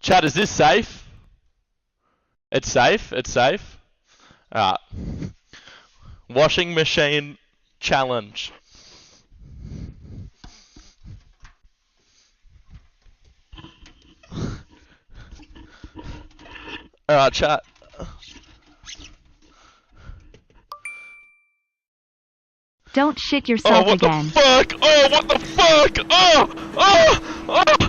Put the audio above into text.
Chat, is this safe? It's safe? It's safe? Alright. Washing machine challenge. Alright, chat. Don't shit yourself what again. The fuck? Oh, what the fuck? Oh!